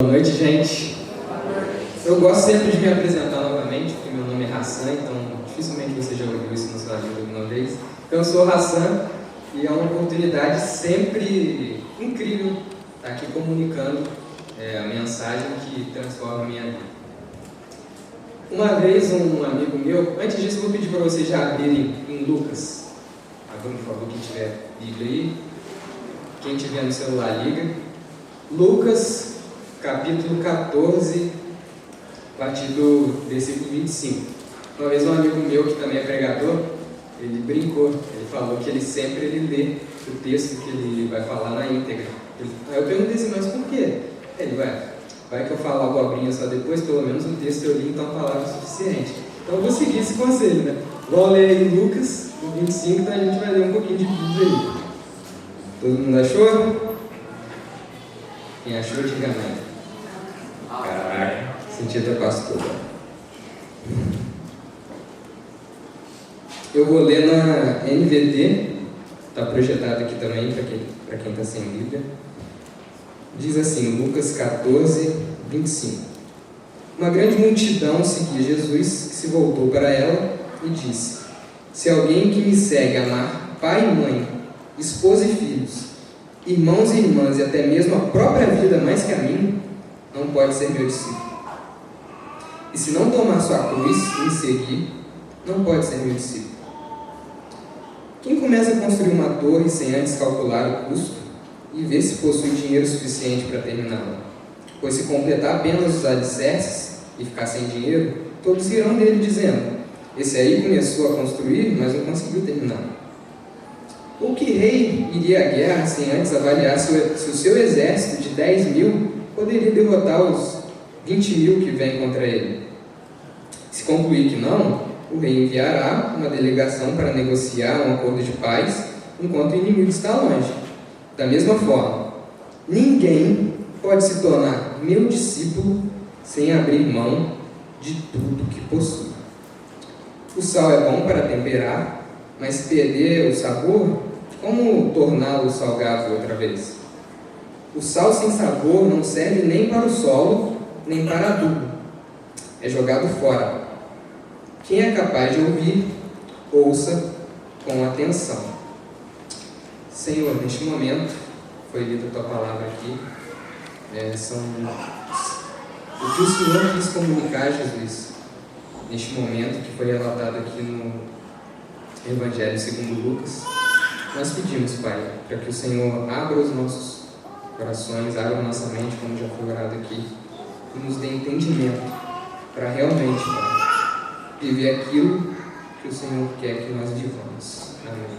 Boa noite, gente. Eu gosto sempre de me apresentar novamente, porque meu nome é Hassan, então dificilmente você já ouviu isso na sua vida alguma vez. Então eu sou Hassan e é uma oportunidade sempre incrível estar aqui comunicando a mensagem que transforma a minha vida. Uma vez um amigo meu, antes disso eu vou pedir para vocês já abrirem em Lucas. Abram, por favor, quem tiver Bíblia aí. Quem tiver no celular, liga. Lucas, capítulo 14, a partir do versículo 25. Uma vez um amigo meu, que também é pregador, ele brincou, ele falou que ele sempre lê o texto que ele vai falar na íntegra. Aí eu perguntei assim, mas por quê? Ele vai que eu falo abobrinha só depois, pelo menos o texto eu li, então a palavra é suficiente. Então eu vou seguir esse conselho, né? Vou ler aí Lucas, no 25, então a gente vai ler um pouquinho de Bíblia aí. Todo mundo achou? Quem achou, diga amém. Caraca, senti até pastor. Eu vou ler na NVT, está projetado aqui também para quem está sem Bíblia. Diz assim, Lucas 14, 25. Uma grande multidão seguia Jesus, que se voltou para ela e disse: se alguém que me segue amar pai e mãe, esposa e filhos, irmãos e irmãs e até mesmo a própria vida mais que a mim, não pode ser meu discípulo. E se não tomar sua cruz e me seguir, não pode ser meu discípulo. Quem começa a construir uma torre sem antes calcular o custo e ver se possui dinheiro suficiente para terminá-la? Pois se completar apenas os alicerces e ficar sem dinheiro, todos irão dele dizendo: esse aí começou a construir, mas não conseguiu terminar. Ou que rei iria à guerra sem antes avaliar se o seu exército de 10.000 poderia derrotar os 20.000 que vêm contra ele? Se concluir que não, o rei enviará uma delegação para negociar um acordo de paz enquanto o inimigo está longe. Da mesma forma, ninguém pode se tornar meu discípulo sem abrir mão de tudo que possui. O sal é bom para temperar, mas se perder o sabor, como torná-lo salgado outra vez? O sal sem sabor não serve nem para o solo, nem para adubo. É jogado fora. Quem é capaz de ouvir, ouça com atenção. Senhor, neste momento, foi lida a tua palavra aqui. O que o Senhor quis comunicar, Jesus, neste momento que foi relatado aqui no Evangelho segundo Lucas. Nós pedimos, Pai, para que o Senhor abra os nossos corações, abra a nossa mente, como já foi orado aqui, e nos dê entendimento para realmente, Pai, viver aquilo que o Senhor quer que nós vivamos. Amém.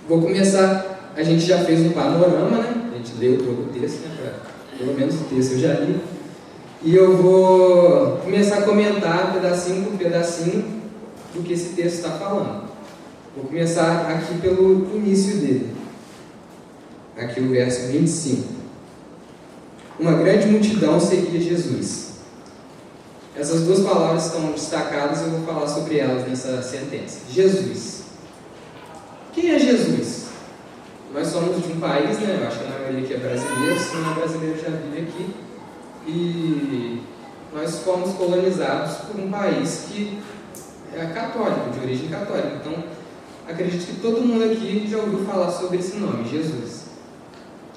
Vou começar, a gente já fez um panorama, né? A gente leu todo o texto, né? Pelo menos o texto eu já li. E eu vou começar a comentar pedacinho por pedacinho do que esse texto está falando. Vou começar aqui pelo início dele. Aqui o verso 25. Uma grande multidão seguia Jesus. Essas duas palavras estão destacadas e eu vou falar sobre elas nessa sentença. Jesus. Quem é Jesus? Nós somos de um país, né? Eu acho que a maioria aqui é brasileiro, se não é brasileiro já vive aqui. E nós fomos colonizados por um país que é católico, de origem católica. Então, acredito que todo mundo aqui já ouviu falar sobre esse nome, Jesus.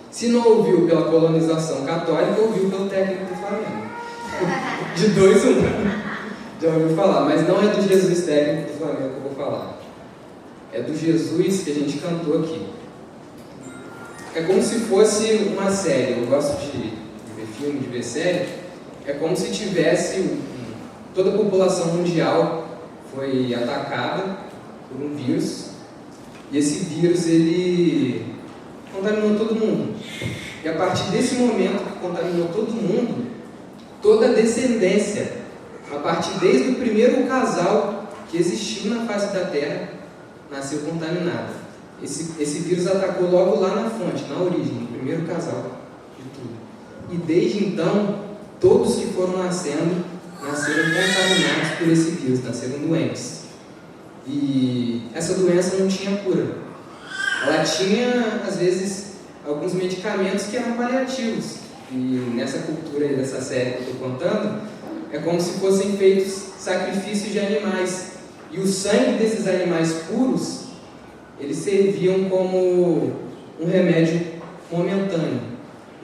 Se não ouviu pela colonização católica, ouviu pelo técnico do Flamengo. De 2-1. Já ouviu falar, mas não é do Jesus técnico do Flamengo que eu vou falar. É do Jesus que a gente cantou aqui. É como se fosse uma série. Eu gosto de ver filme, de ver série. É como se tivesse toda a população mundial foi atacada por um vírus, e esse vírus ele contaminou todo mundo. E a partir desse momento que contaminou todo mundo, toda a descendência, a partir desde o primeiro casal que existiu na face da Terra, nasceu contaminada. Esse vírus atacou logo lá na fonte, na origem, no primeiro casal de tudo. E desde então, todos que foram nascendo, nasceram contaminados por esse vírus, nasceram doentes. E essa doença não tinha cura. Ela tinha, às vezes, alguns medicamentos que eram paliativos, e nessa cultura aí dessa série que eu estou contando, é como se fossem feitos sacrifícios de animais. E o sangue desses animais puros, eles serviam como um remédio momentâneo,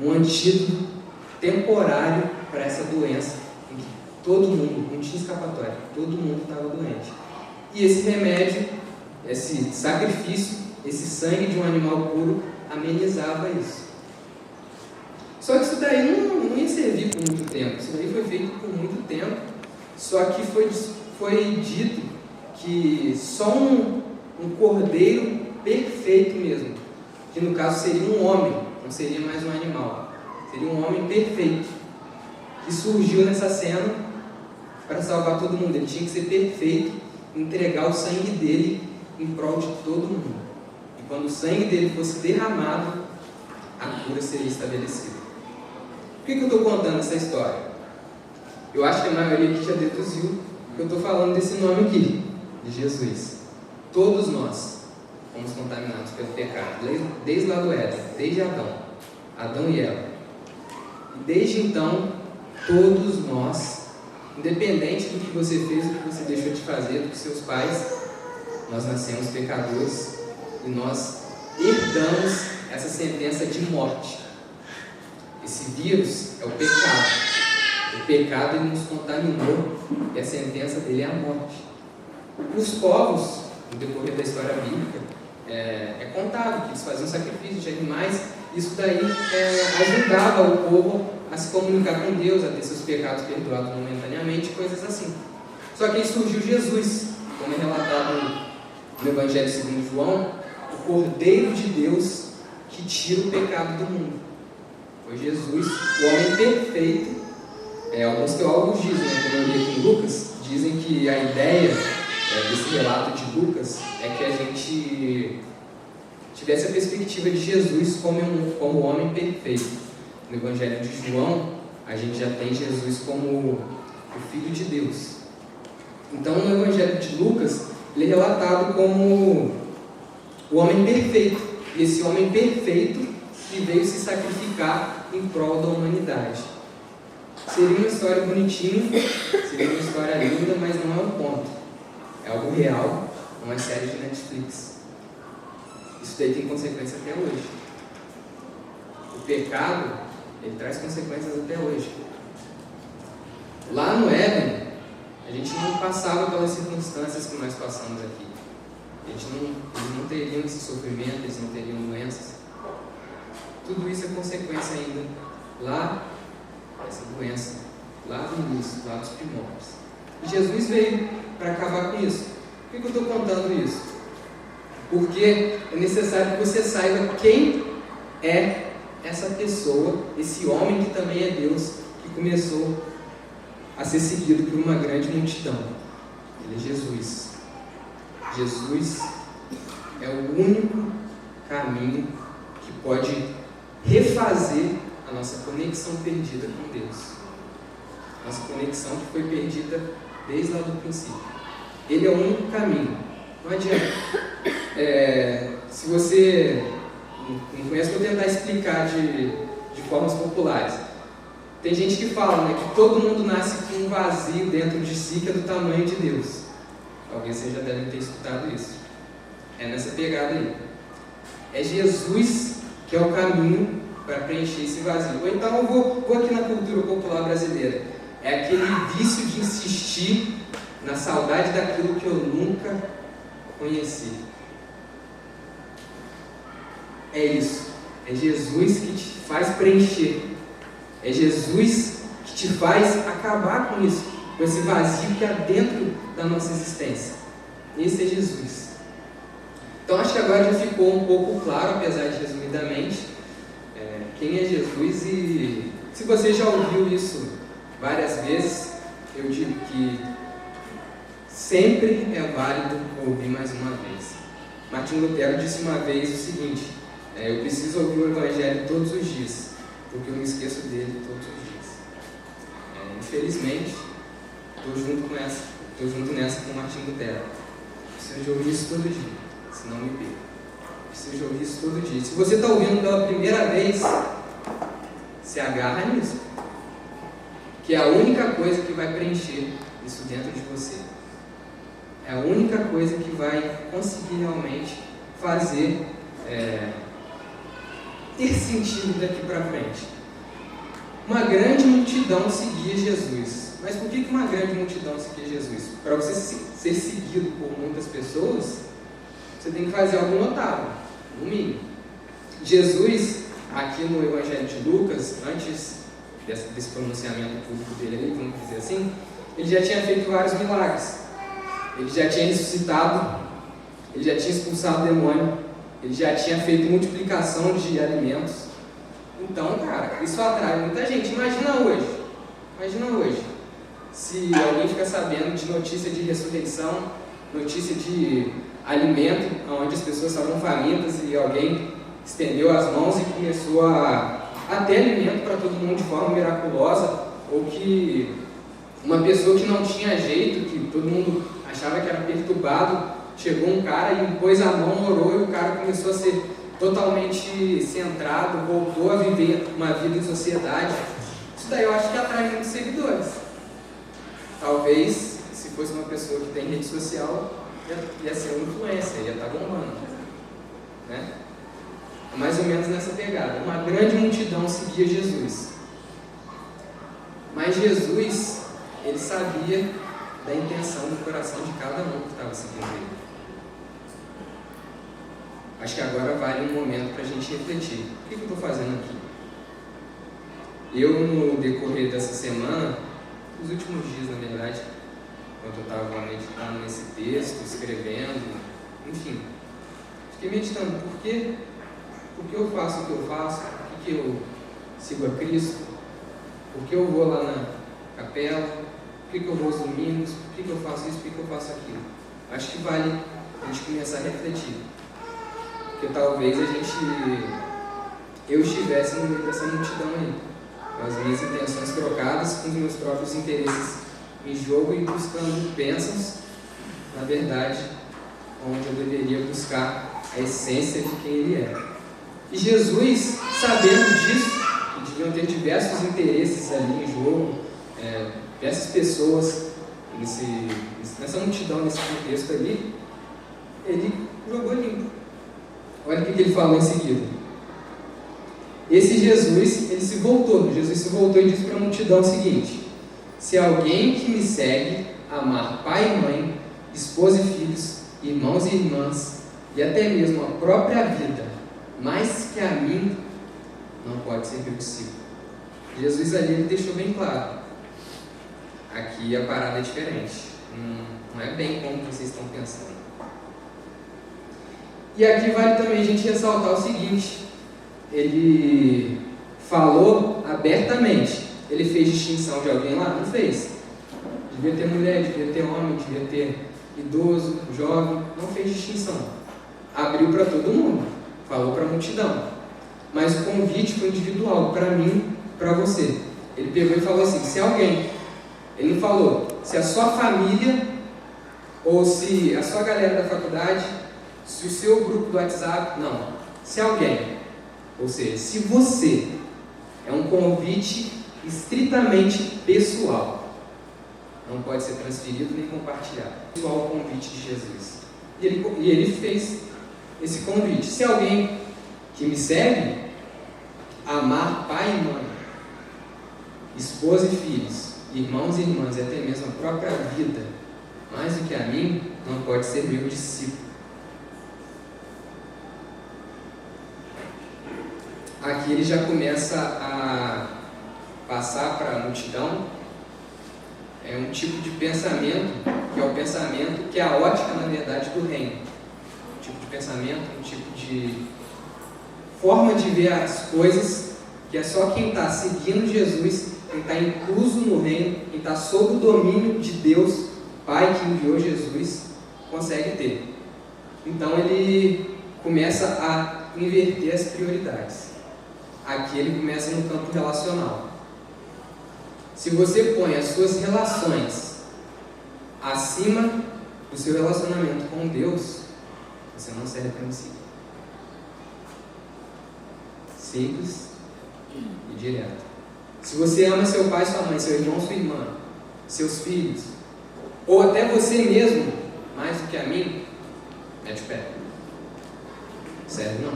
um antídoto temporário para essa doença, em que todo mundo, não tinha escapatória, todo mundo estava doente. E esse remédio, esse sacrifício, esse sangue de um animal puro, amenizava isso. Só que isso daí não ia servir por muito tempo, isso daí foi feito por muito tempo, só que foi dito que só um cordeiro perfeito mesmo, que no caso seria um homem, não seria mais um animal, seria um homem perfeito, que surgiu nessa cena para salvar todo mundo. Ele tinha que ser perfeito, entregar o sangue dele em prol de todo mundo. E quando o sangue dele fosse derramado, a cura seria estabelecida. Por que eu estou contando essa história? Eu acho que a maioria aqui já deduziu que eu estou falando desse nome aqui, de Jesus. Todos nós fomos contaminados pelo pecado, desde lá do Éden, desde Adão e Eva. E desde então, todos nós, independente do que você fez, do que você deixou de fazer, do que seus pais, nós nascemos pecadores e nós herdamos essa sentença de morte. Esse vírus é o pecado. O pecado ele nos contaminou e a sentença dele é a morte. Os povos, no decorrer da história bíblica, é contado que eles faziam sacrifícios de animais. Isso daí ajudava o povo a se comunicar com Deus, a ter seus pecados perdoados momentaneamente, coisas assim. Só que aí surgiu Jesus, como é relatado no Evangelho segundo João, o Cordeiro de Deus que tira o pecado do mundo. Foi Jesus, o homem perfeito. Alguns teólogos dizem, como eu li aqui em Lucas, dizem que a ideia desse relato de Lucas é que a gente tivesse a perspectiva de Jesus como homem perfeito. No Evangelho de João, a gente já tem Jesus como o Filho de Deus. Então, no Evangelho de Lucas, ele é relatado como o homem perfeito. E esse homem perfeito que veio se sacrificar em prol da humanidade. Seria uma história bonitinha, seria uma história linda, mas não é um ponto. É algo real, não é série de Netflix. Isso daí tem consequência até hoje. O pecado, ele traz consequências até hoje. Lá no Éden, a gente não passava pelas circunstâncias que nós passamos aqui. Eles não teriam esse sofrimento, eles não teriam doenças. Tudo isso é consequência ainda lá dessa doença, lá do início, lá dos primórdios. E Jesus veio para acabar com isso. Por que eu estou contando isso? Porque é necessário que você saiba quem é essa pessoa, esse homem que também é Deus, que começou a ser seguido por uma grande multidão. Ele é Jesus. Jesus é o único caminho que pode refazer a nossa conexão perdida com Deus. Nossa conexão que foi perdida desde lá do princípio. Ele é o único caminho. Não adianta. Se você não conhece, vou tentar explicar de formas populares. Tem gente que fala, que todo mundo nasce com um vazio dentro de si que é do tamanho de Deus. Talvez vocês já devem ter escutado isso. É nessa pegada aí. É Jesus que é o caminho para preencher esse vazio. Ou então eu vou aqui na cultura popular brasileira. É aquele vício de insistir na saudade daquilo que eu nunca conheci. É isso. É Jesus que te faz preencher. É Jesus que te faz acabar com isso, com esse vazio que há dentro da nossa existência. Esse é Jesus. Então acho que agora já ficou um pouco claro, apesar de resumidamente, quem é Jesus. E se você já ouviu isso várias vezes, eu digo que sempre é válido ouvir mais uma vez. Martinho Lutero disse uma vez o seguinte: eu preciso ouvir o Evangelho todos os dias, porque eu me esqueço dele todos os dias. Infelizmente, estou junto nessa com o Martinho Lutero. Preciso de ouvir isso todo dia, senão me perco. Preciso de ouvir isso todo dia. Se você está ouvindo pela primeira vez, se agarra nisso, que é a única coisa que vai preencher isso dentro de você. É a única coisa que vai conseguir realmente fazer ter sentido daqui para frente. Uma grande multidão seguia Jesus. Mas por que uma grande multidão seguia Jesus? Para você ser seguido por muitas pessoas, você tem que fazer algo notável, no mínimo. Jesus, aqui no Evangelho de Lucas, antes desse pronunciamento público dele, vamos dizer assim, ele já tinha feito vários milagres. Ele já tinha ressuscitado, ele já tinha expulsado o demônio, ele já tinha feito multiplicação de alimentos. Então, cara, isso atrai muita gente. Imagina hoje, se alguém fica sabendo de notícia de ressurreição, notícia de alimento, onde as pessoas estavam famintas e alguém estendeu as mãos e começou a ter alimento para todo mundo de forma miraculosa, ou que uma pessoa que não tinha jeito, que todo mundo achava que era perturbado, chegou um cara e pôs a mão, orou, e o cara começou a ser totalmente centrado, voltou a viver uma vida em sociedade. Isso daí eu acho que atrai muitos seguidores. Talvez, se fosse uma pessoa que tem rede social, ia ser uma influência, ia estar bombando, né? Mais ou menos nessa pegada. Uma grande multidão seguia Jesus. Mas Jesus, ele sabia da intenção do coração de cada um que estava seguindo ele. Acho que agora vale um momento para a gente refletir. O que eu estou fazendo aqui? Eu, no decorrer dessa semana, nos últimos dias, na verdade, enquanto eu estava meditando nesse texto, escrevendo, enfim, fiquei meditando por que eu faço o que eu faço, por que eu sigo a Cristo, por que eu vou lá na capela, por que eu vou aos domingos, por que eu faço isso, por que eu faço aquilo. Acho que vale a gente começar a refletir. Porque talvez eu estivesse no meio dessa multidão aí, com as minhas intenções trocadas, com os meus próprios interesses em jogo e buscando bênçãos, na verdade, onde eu deveria buscar a essência de quem Ele é. E Jesus, sabendo disso, que deviam ter diversos interesses ali em jogo, diversas pessoas nessa multidão, nesse contexto ali, Ele jogou limpo. Olha o que ele falou em seguida. Esse Jesus, Jesus se voltou e disse para a multidão o seguinte: se alguém que me segue amar pai e mãe, esposa e filhos, irmãos e irmãs, e até mesmo a própria vida, mais que a mim, não pode ser meu discípulo. Jesus ali ele deixou bem claro. Aqui a parada é diferente. Não é bem como vocês estão pensando. E aqui vale também a gente ressaltar o seguinte: ele falou abertamente. Ele fez distinção de alguém lá? Não fez. Devia ter mulher, devia ter homem, devia ter idoso, jovem. Não fez distinção. Abriu para todo mundo. Falou para a multidão. Mas o convite foi individual, para mim, para você. Ele pegou e falou assim: se alguém, ele não falou se a sua família, ou se a sua galera da faculdade, se o seu grupo do WhatsApp, não. Se alguém, ou seja, se você, é um convite estritamente pessoal. Não pode ser transferido nem compartilhado. Pessoal, o convite de Jesus. E ele fez esse convite. Se alguém que me segue amar pai e mãe, esposa e filhos, irmãos e irmãs, e até mesmo a própria vida, mais do que a mim, não pode ser meu discípulo. Aqui ele já começa a passar para a multidão um tipo de pensamento, que é o pensamento, que é a ótica, na verdade, do reino. Um tipo de pensamento, um tipo de forma de ver as coisas, que é só quem está seguindo Jesus, quem está incluso no reino, quem está sob o domínio de Deus, Pai que enviou Jesus, consegue ter. Então ele começa a inverter as prioridades. Aqui ele começa no campo relacional. Se você põe as suas relações acima do seu relacionamento com Deus, você não serve para um discípulo. Simples e direto. Se você ama seu pai, sua mãe, seu irmão, sua irmã, seus filhos, ou até você mesmo, mais do que a mim, mete o pé. Sério, não?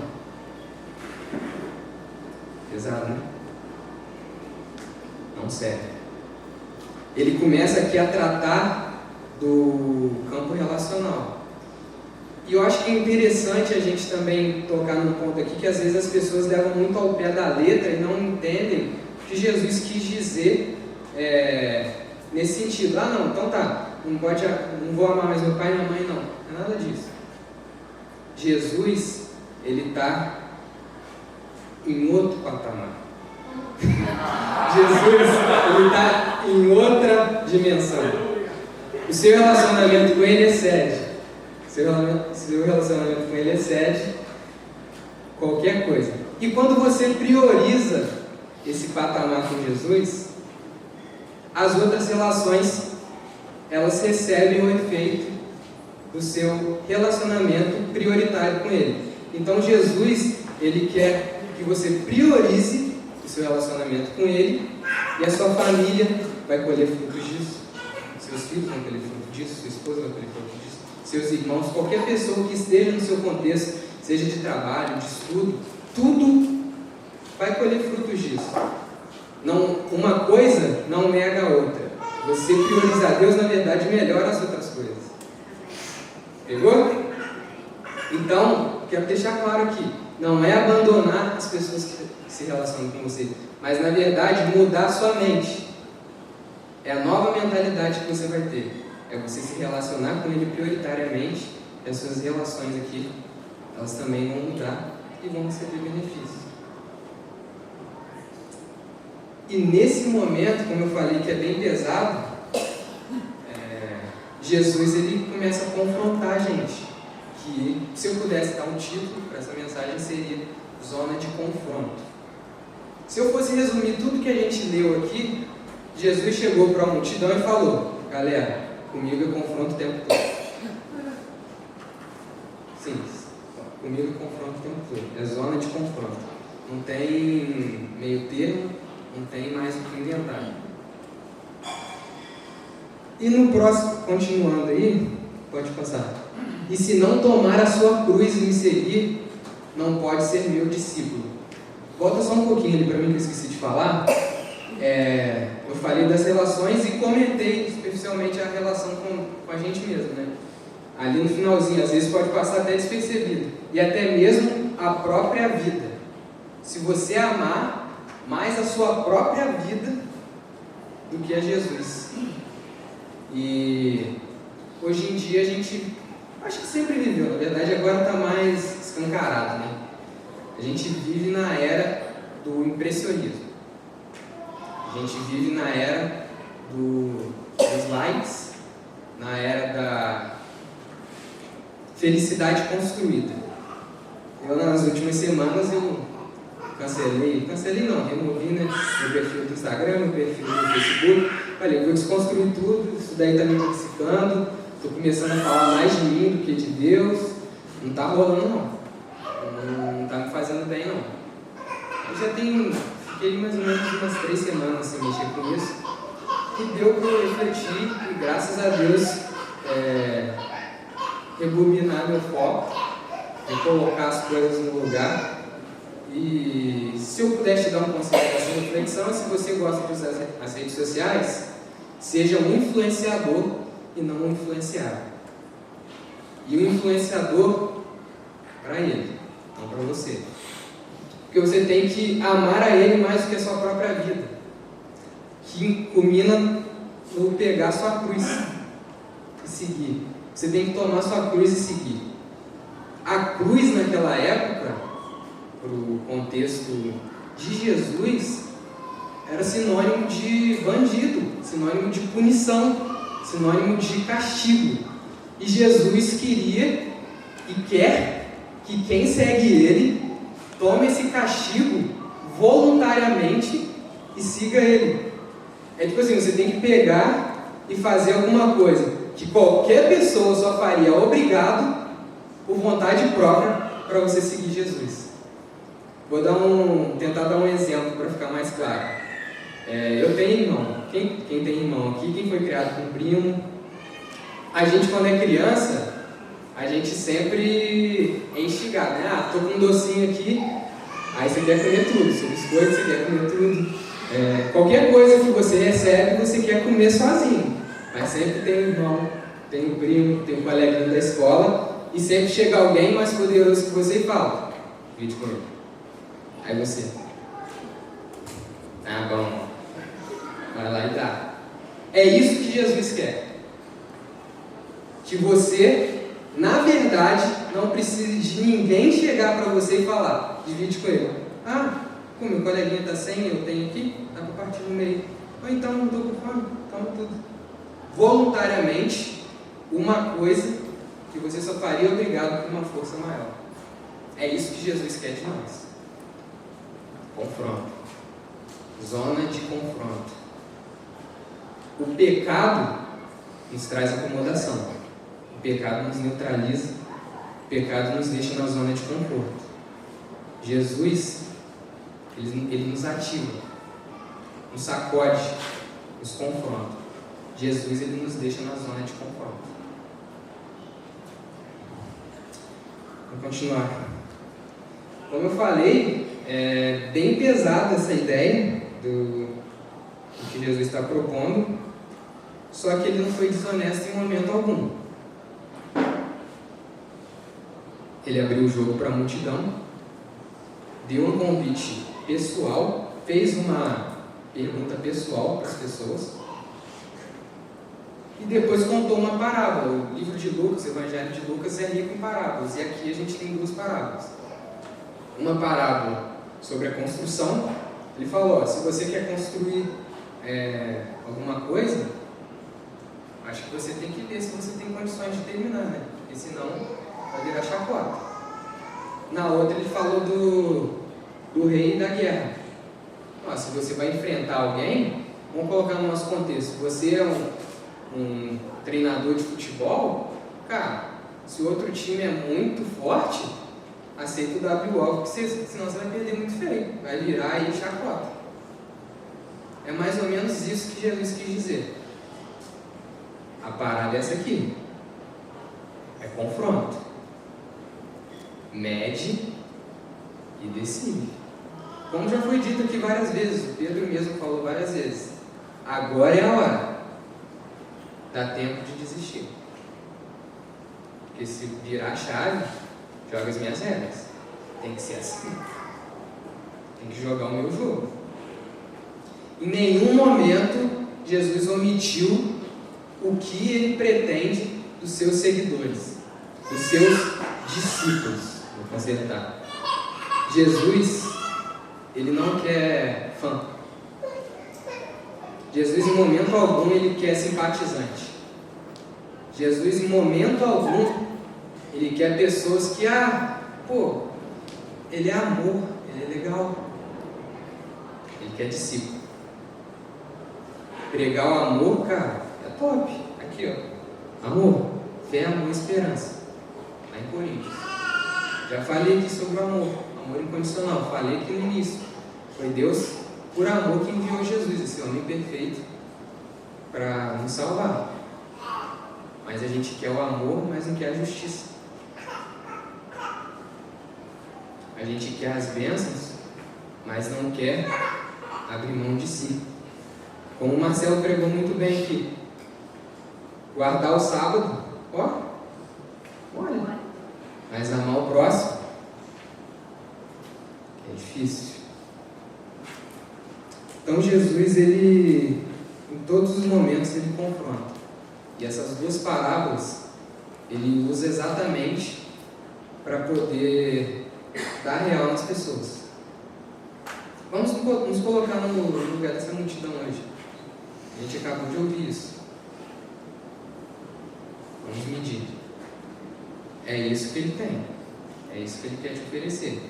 Pesado, né? Não serve. Ele começa aqui a tratar do campo relacional. E eu acho que é interessante a gente também tocar num ponto aqui que às vezes as pessoas levam muito ao pé da letra e não entendem o que Jesus quis dizer nesse sentido. Ah, não, então tá, não vou amar mais meu pai e minha mãe, não. Não é nada disso. Jesus, ele está em outro patamar. Jesus, ele está em outra dimensão. O seu relacionamento com ele excede. Seu relacionamento com ele excede qualquer coisa. E quando você prioriza esse patamar com Jesus, as outras relações, elas recebem o efeito do seu relacionamento prioritário com ele. Então Jesus, ele quer que você priorize o seu relacionamento com ele, e a sua família vai colher frutos disso, seus filhos vão colher frutos disso, sua esposa vai colher frutos disso, seus irmãos, qualquer pessoa que esteja no seu contexto, seja de trabalho, de estudo, tudo vai colher frutos disso. Não, uma coisa não nega a outra. Você priorizar Deus, na verdade, melhora as outras coisas. Pegou? Então, quero deixar claro aqui, não é abandonar as pessoas que se relacionam com você, mas, na verdade, mudar a sua mente. É a nova mentalidade que você vai ter. É você se relacionar com ele prioritariamente, e as suas relações aqui, elas também vão mudar e vão receber benefícios. E nesse momento, como eu falei que é bem pesado, Jesus, ele começa a confrontar a gente. Que, se eu pudesse dar um título para essa mensagem, seria Zona de Confronto. Se eu fosse resumir tudo que a gente leu aqui, Jesus chegou para a multidão e falou: galera, comigo é confronto o tempo todo. Sim, comigo é confronto o tempo todo. É zona de confronto. Não tem meio termo, não tem mais o que inventar. E no próximo, continuando aí, pode passar. E se não tomar a sua cruz e me seguir, não pode ser meu discípulo. Volta só um pouquinho ali para mim que eu esqueci de falar. Eu falei das relações e comentei superficialmente a relação com a gente mesmo, né? Ali no finalzinho, às vezes pode passar até despercebido. E até mesmo a própria vida. Se você amar mais a sua própria vida do que a Jesus. E hoje em dia a gente, acho que sempre viveu, na verdade agora está mais escancarado, né? A gente vive na era do impressionismo. A gente vive na era dos likes, na era da felicidade construída. Eu, nas últimas semanas, removi, né, meu perfil do Instagram, meu perfil do Facebook. Falei, eu vou desconstruir tudo, isso daí está me intoxicando, estou começando a falar mais de mim do que de Deus. Não está rolando, não está me fazendo bem, não. Eu já fiquei mais ou menos umas 3 semanas sem mexer com isso, e deu para eu refletir e, graças a Deus, rebobinar meu foco, colocar as coisas no lugar. E se eu puder te dar um conselho dessa reflexão, se você gosta de usar as redes sociais, seja um influenciador e não um influenciado. E um influenciador para ele, não para você. Porque você tem que amar a ele mais do que a sua própria vida, que culmina no pegar sua cruz e seguir. Você tem que tomar sua cruz e seguir. A cruz naquela época, para o contexto de Jesus, era sinônimo de bandido, sinônimo de punição, sinônimo de castigo. E Jesus queria e quer que quem segue ele tome esse castigo voluntariamente e siga ele. É tipo assim, você tem que pegar e fazer alguma coisa que qualquer pessoa só faria obrigado por vontade própria para você seguir Jesus. Vou tentar dar um exemplo para ficar mais claro. Eu tenho irmão. Quem tem irmão aqui? Quem foi criado com primo? A gente, quando é criança, a gente sempre é instigado, né? Tô com um docinho aqui, aí você quer comer tudo. Seu biscoito, você quer comer tudo. Qualquer coisa que você recebe, você quer comer sozinho. Mas sempre tem um irmão, tem um primo, tem um coleguinha da escola, e sempre chega alguém mais poderoso que você e fala: divide comigo. Aí você: bom, vai lá e dá. É isso que Jesus quer. Que você, na verdade, não precise de ninguém chegar para você e falar: divide com ele. Como meu coleguinha está sem, eu tenho aqui, dá para partir no meio. Ou então não estou com fome, toma tudo. Voluntariamente, uma coisa que você só faria obrigado por uma força maior. É isso que Jesus quer de nós. Confronto. Zona de confronto. O pecado nos traz acomodação. O pecado nos neutraliza. O pecado nos deixa na zona de conforto. Jesus, ele nos ativa, nos sacode, nos confronta. Jesus, ele nos deixa na zona de conforto. Vamos continuar. Como eu falei, é bem pesada essa ideia do que Jesus está propondo, só que ele não foi desonesto em momento algum. Ele abriu o jogo para a multidão, deu um convite pessoal, fez uma pergunta pessoal para as pessoas, e depois contou uma parábola. O livro de Lucas, o Evangelho de Lucas, é rico em parábolas, e aqui a gente tem duas parábolas. Uma parábola sobre a construção. Ele falou: se você quer construir alguma coisa, acho que você tem que ver se você tem condições de terminar, né? Porque senão vai virar chacota. Na outra ele falou do rei e da guerra. Se você vai enfrentar alguém, vamos colocar no nosso contexto: você é um treinador de futebol, cara, se o outro time é muito forte, aceita o WO, porque senão você vai perder muito feio, vai virar aí chacota. É mais ou menos isso que Jesus quis dizer. A parada é essa aqui: é confronto, mede e decide. Como já foi dito aqui várias vezes, o Pedro mesmo falou várias vezes, agora é a hora. Dá tempo de desistir. Porque se virar a chave, joga as minhas regras. Tem que ser assim. Tem que jogar o meu jogo. Em nenhum momento Jesus omitiu o que ele pretende dos seus seguidores, dos seus discípulos. Vou consertar. Jesus, ele não quer fã. Jesus, em momento algum, ele quer simpatizante. Jesus, em momento algum, ele quer pessoas que, ele é amor, ele é legal. Ele quer discípulo. Pregar o amor, cara, é top. Aqui, amor, fé, amor e esperança. Lá em Coríntios. Já falei aqui sobre o amor incondicional. Falei aqui no início. Foi Deus, por amor, que enviou Jesus, esse homem perfeito, para nos salvar. Mas a gente quer o amor, mas não quer a justiça. A gente quer as bênçãos, mas não quer abrir mão de si. Como o Marcelo pregou muito bem aqui, guardar o sábado, olha, mas amar o próximo é difícil. Então Jesus, ele, em todos os momentos, ele confronta. E essas duas parábolas, ele usa exatamente para poder dar real nas pessoas. Vamos nos colocar no lugar dessa multidão hoje. A gente acabou de ouvir isso. Vamos medir. É isso que ele tem. É isso que ele quer te oferecer.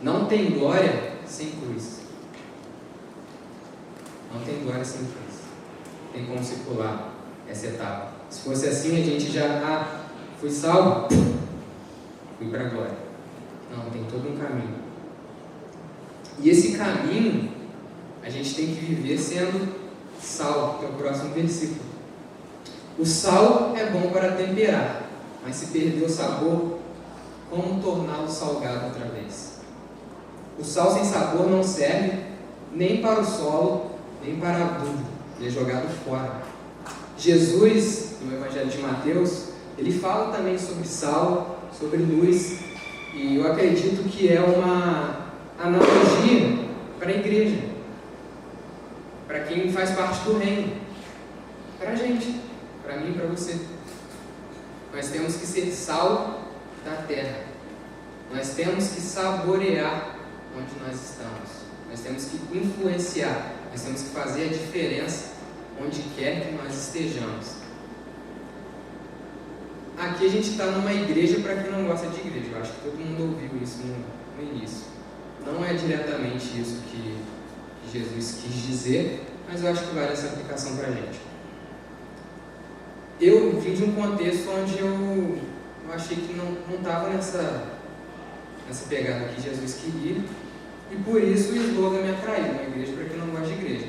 Não tem glória sem cruz. Não tem glória sem cruz. Tem como se pular essa etapa. Se fosse assim, a gente já, fui salvo, fui para a glória. Não, tem todo um caminho. E esse caminho, a gente tem que viver sendo sal, que é o próximo versículo. O sal é bom para temperar, mas se perder o sabor, como torná-lo salgado outra vez? O sal sem sabor não serve nem para o solo, nem para adubo, ele é jogado fora. Jesus, no Evangelho de Mateus, ele fala também sobre sal, sobre luz, e eu acredito que é uma analogia para a igreja, para quem faz parte do reino, para a gente, para mim e para você. Nós temos que ser sal da terra, nós temos que saborear onde nós estamos, nós temos que influenciar, nós temos que fazer a diferença onde quer que nós estejamos. Aqui a gente está numa igreja para quem não gosta de igreja, eu acho que todo mundo ouviu isso no início. Não é diretamente isso que Jesus quis dizer, mas eu acho que vale essa aplicação para a gente. Eu vim de um contexto onde eu achei que não estava nessa pegada que Jesus queria, e por isso o slogan me atraiu, uma igreja para quem não gosta de igreja.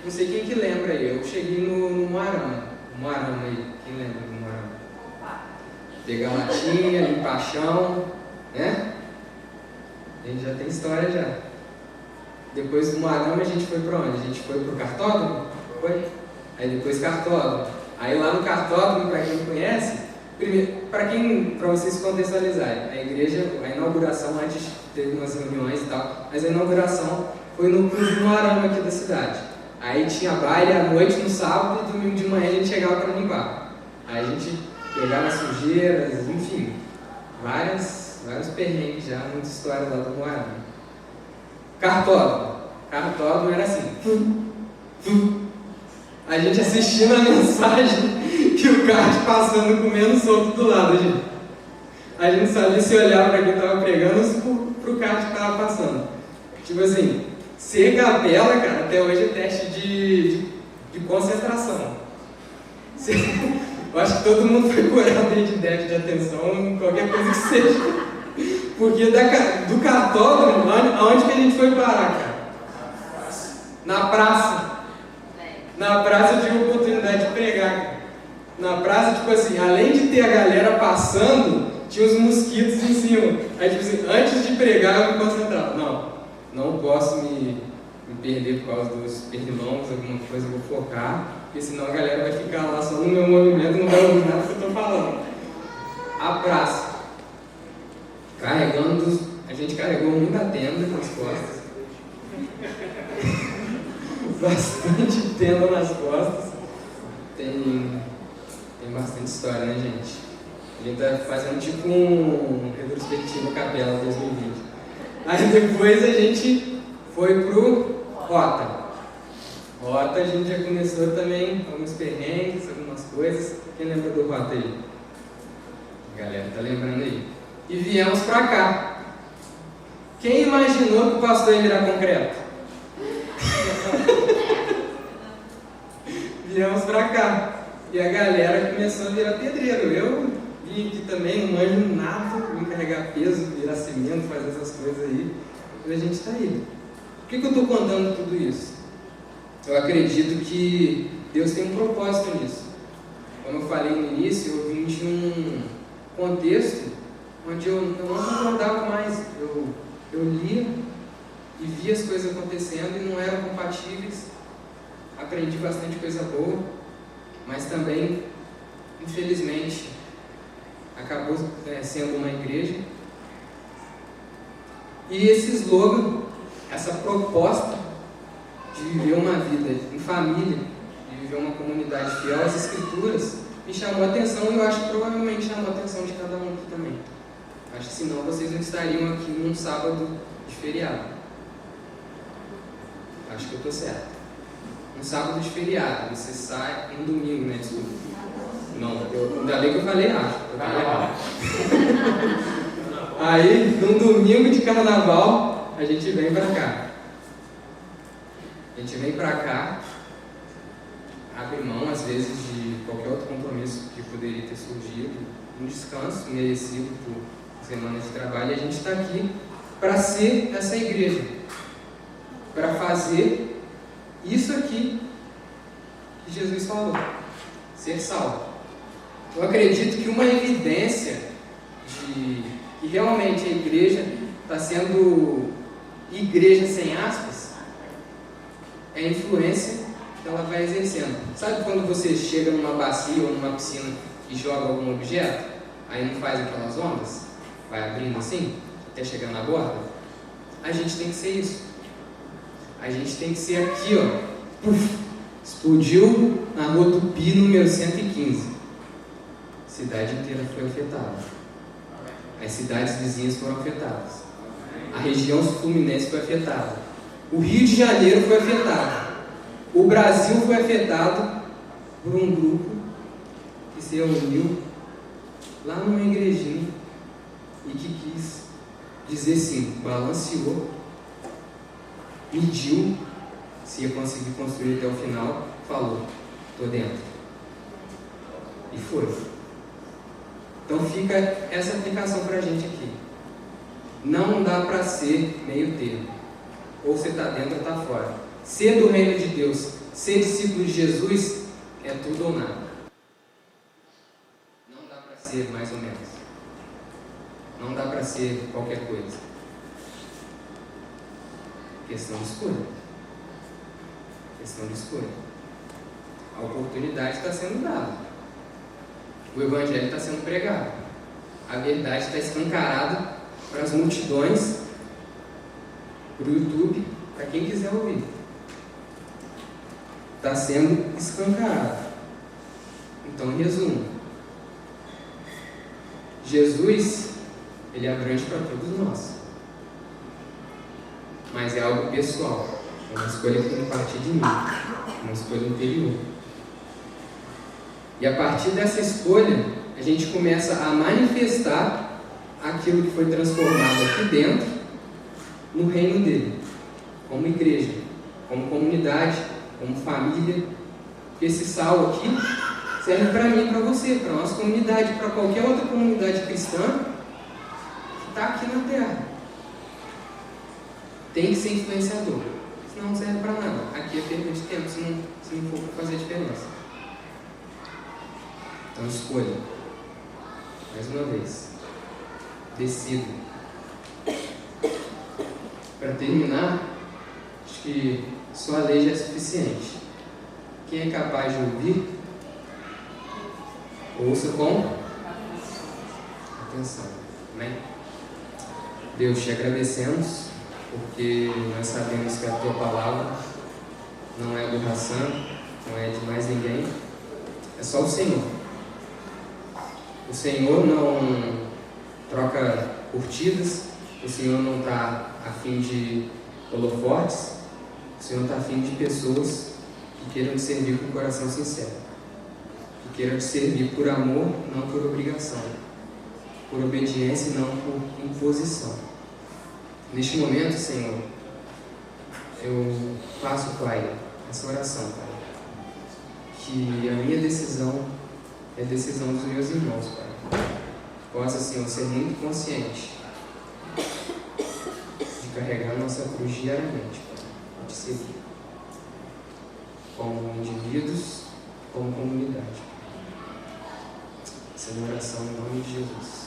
Não sei quem que lembra aí, eu cheguei no Moarama. O Moarama aí, quem lembra do Moarama? Pegar latinha, limpar chão, né? A gente já tem história já. Depois do Moarama a gente foi para onde? A gente foi para o cartódromo? Foi? Aí depois cartódromo. Aí lá no cartódromo, para quem conhece, para vocês contextualizarem, a igreja, a inauguração, antes teve umas reuniões e tal, mas a inauguração foi no Clube Moarama aqui da cidade. Aí tinha baile à noite no sábado e domingo de manhã a gente chegava para limpar. Aí a gente pegava sujeiras, enfim, vários perrengues já, muita história lá do Moarama. Cartódromo era assim. A gente assistindo a mensagem que o kart passando comendo solto do lado, gente. A gente sabia se olhar para quem estava pregando ou para o kart que estava passando. Tipo assim, ser capela, cara, até hoje é teste de concentração. Eu acho que todo mundo foi curado de déficit de atenção, qualquer coisa que seja. Porque do cartódromo, aonde que a gente foi parar, cara? Na praça. Na praça eu tive a oportunidade de pregar, cara. Na praça, tipo assim, além de ter a galera passando, tinha os mosquitos em cima. Aí, tipo assim, antes de pregar eu me concentrava. Não posso me perder por causa dos pernilongos, alguma coisa, eu vou focar, porque senão a galera vai ficar lá só no meu movimento, não vai ouvir nada que eu estou falando. A praça. A gente carregou muita tenda nas costas. Bastante tenda nas costas. Tem bastante história, né, gente? A gente tá fazendo tipo um retrospectivo Capela 2020. Aí depois a gente foi pro Rota. Rota a gente já começou também alguns perrengues, algumas coisas. Quem lembra do Rota aí? A galera tá lembrando aí. E viemos pra cá. Quem imaginou que o pastor ia virar concreto? Viemos pra cá. E a galera começou a virar pedreiro. Eu vim aqui também, não manjo nada, vim carregar peso, virar cimento, fazer essas coisas aí. E a gente tá aí. Por que eu estou contando tudo isso? Eu acredito que Deus tem um propósito nisso. Como eu falei no início, eu vim de um contexto onde eu não concordava mais. Eu lia e via as coisas acontecendo e não eram compatíveis. Aprendi bastante coisa boa, mas também, infelizmente, acabou sendo uma igreja. E esse slogan, essa proposta de viver uma vida em família, de viver uma comunidade fiel às Escrituras, me chamou a atenção e eu acho que provavelmente chamou a atenção de cada um aqui também. Acho que senão vocês não estariam aqui num sábado de feriado. Acho que eu estou certo. Um sábado de feriado, você sai um domingo, né? Desculpa. Não, ainda bem que eu falei acho. Aí, num domingo de carnaval, a gente vem pra cá. A gente vem pra cá, abre mão, às vezes, de qualquer outro compromisso que poderia ter surgido, um descanso merecido por semanas de trabalho, e a gente está aqui para ser essa igreja, para fazer que Jesus falou: ser sal. Eu acredito que uma evidência de que realmente a igreja está sendo igreja sem aspas é a influência que ela vai exercendo. Sabe quando você chega numa bacia ou numa piscina e joga algum objeto, aí não faz aquelas ondas, vai abrindo assim, até chegar na borda? A gente tem que ser isso. A gente tem que ser aqui, ó. Puf, explodiu na Rua Tupi, número 115. A cidade inteira foi afetada. As cidades vizinhas foram afetadas. A região fluminense foi afetada. O Rio de Janeiro foi afetado. O Brasil foi afetado por um grupo que se reuniu lá numa igrejinha e que quis dizer sim, balanceou, mediu se ia conseguir construir até o final, falou: estou dentro. E foi. Então fica essa aplicação para a gente aqui. Não dá para ser meio termo. Ou você está dentro ou está fora. Ser do reino de Deus, ser discípulo de Jesus, é tudo ou nada. Não dá para ser mais ou menos. Não dá para ser qualquer coisa. Questão de escolha. Questão de escolha. A oportunidade está sendo dada. O Evangelho está sendo pregado. A verdade está escancarada para as multidões, para o YouTube, para quem quiser ouvir. Está sendo escancarado. Então, em resumo, Jesus, ele abrange para todos nós. Mas é algo pessoal. É uma escolha que tem que partir de mim. Uma escolha interior. E a partir dessa escolha, a gente começa a manifestar aquilo que foi transformado aqui dentro no reino dele, como igreja, como comunidade, como família. Esse sal aqui serve para mim e para você, para a nossa comunidade, para qualquer outra comunidade cristã que está aqui na terra. Tem que ser influenciador, senão não serve para nada. Aqui é perda de tempo, se não for para fazer diferença. Então escolha, mais uma vez, decida. Para terminar, acho que só a lei já é suficiente. Quem é capaz de ouvir, ouça com atenção. Amém? Deus, te agradecemos, porque nós sabemos que a tua palavra não é do Hassan, não é de mais ninguém, é só o Senhor. O Senhor não troca curtidas, o Senhor não está a fim de holofotes, o Senhor está a fim de pessoas que queiram te servir com o coração sincero, que queiram te servir por amor, não por obrigação, por obediência e não por imposição. Neste momento, Senhor, eu faço, Pai, essa oração, Pai, que a minha decisão é a decisão dos meus irmãos, Pai. Possa, Senhor, ser muito consciente de carregar nossa cruz diariamente, Pai, de seguir, como indivíduos, como comunidade. Essa é a minha oração em nome de Jesus.